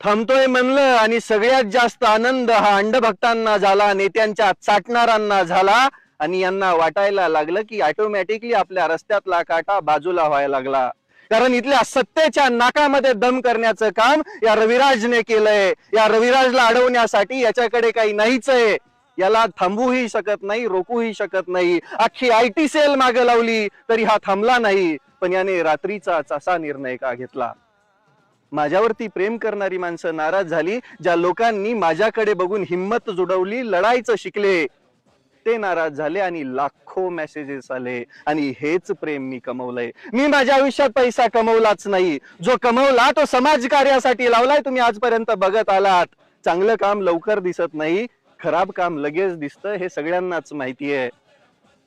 थांबतोय म्हणलं आणि सगळ्यात जास्त आनंद हा अंधभक्तांना झाला, नेत्यांच्या चाटणारांना झाला आणि यांना वाटायला लागलं की ऑटोमॅटिकली आपल्या रस्त्यातला काटा बाजूला व्हायला लागला. कारण इथल्या सत्तेच्या नाकामध्ये दम करण्याचं काम या रविराजने केलंय. या रविराजला अडवण्यासाठी याच्याकडे काही नाहीच आहे. याला थांबवूही शकत नाही, रोखूही शकत नाही. अख्खी आयटी सेल मागे लावली तरी हा थांबला नाही. पण याने रात्रीचा असा निर्णय का घेतला? माझ्यावरती प्रेम करणारी माणसं नाराज झाली. ज्या लोकांनी माझ्याकडे बघून हिम्मत जुडवली, लढायचं शिकले, ते नाराज झाले आणि लाखो मेसेजेस आले. आणि हेच प्रेम मी कमवलंय. मी माझ्या आयुष्यात पैसा कमवलाच नाही. जो कमवला तो समाज कार्यासाठी लावलाय. तुम्ही आजपर्यंत बघत आलात. चांगलं काम लवकर दिसत नाही, खराब काम लगेच दिसतं, हे सगळ्यांनाच माहिती आहे.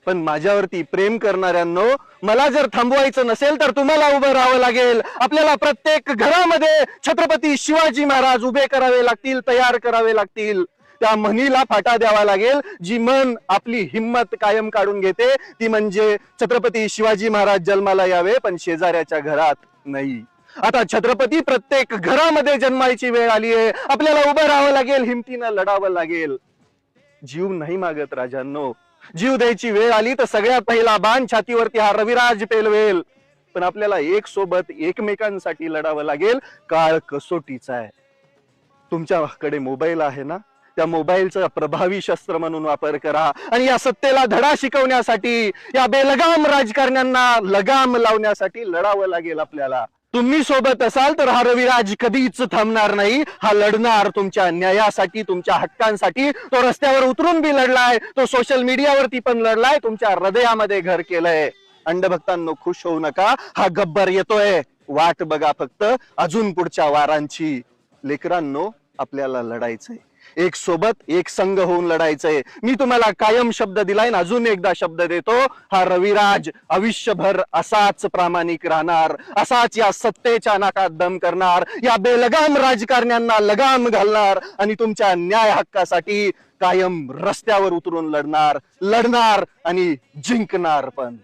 पण माझ्यावरती प्रेम करणाऱ्यांनो, मला जर थांबवायचं नसेल तर तुम्हाला उभं राहावं लागेल. आपल्याला प्रत्येक घरामध्ये छत्रपती शिवाजी महाराज उभे करावे लागतील, तयार करावे लागतील. त्या म्हणीला फाटा द्यावा लागेल. जी मन आपली हिम्मत कायम काढून घेते ती म्हणजे छत्रपती शिवाजी महाराज जन्माला यावे पण शेजाऱ्याच्या घरात नाही. आता छत्रपती प्रत्येक घरामध्ये जन्मायची वेळ आली आहे. आपल्याला उभं राहावं लागेल, हिमतीनं लढावं लागेल. जीव नाही मागत राजांनो. जीव द्यायची वेळ आली तर सगळ्यात पहिला बाण छातीवरती हा रविराज पेलवेल. पण आपल्याला एक सोबत एकमेकांसाठी लढावं लागेल. काळ कसोटीचा आहे. तुमच्याकडे मोबाईल आहे ना, त्या मोबाईलचा प्रभावी शस्त्र म्हणून वापर करा आणि या सत्तेला धडा शिकवण्यासाठी, या बेलगाम राजकारण्यांना लगाम लावण्यासाठी लढावं लागेल आपल्याला. तुम्ही सोबत असाल तर हा रविराज कधीच थांबणार नाही. हा लढणार तुमच्या न्यायासाठी, तुमच्या हक्कांसाठी. तो रस्त्यावर उतरून बी लढलाय, तो सोशल मीडियावरती पण लढलाय, तुमच्या हृदयामध्ये घर केलंय. अंधभक्तांनो, खुश होऊ नका. हा गब्बर येतोय, वाट बघा फक्त अजून पुढच्या वारांची. लेकरांनो, आपल्याला लढायचंय, एक सोबत एक संघ होऊन लढायचंय. मी तुम्हाला कायम शब्द दिलाय, अजून एकदा शब्द देतो. हा रविराज आयुष्यभर असाच प्रामाणिक राहणार, असाच या सत्तेच्या नाकात दम करणार, या बेलगाम राजकारण्यांना लगाम घालणार आणि तुमच्या न्याय हक्कासाठी कायम रस्त्यावर उतरून लढणार आणि जिंकणार पण.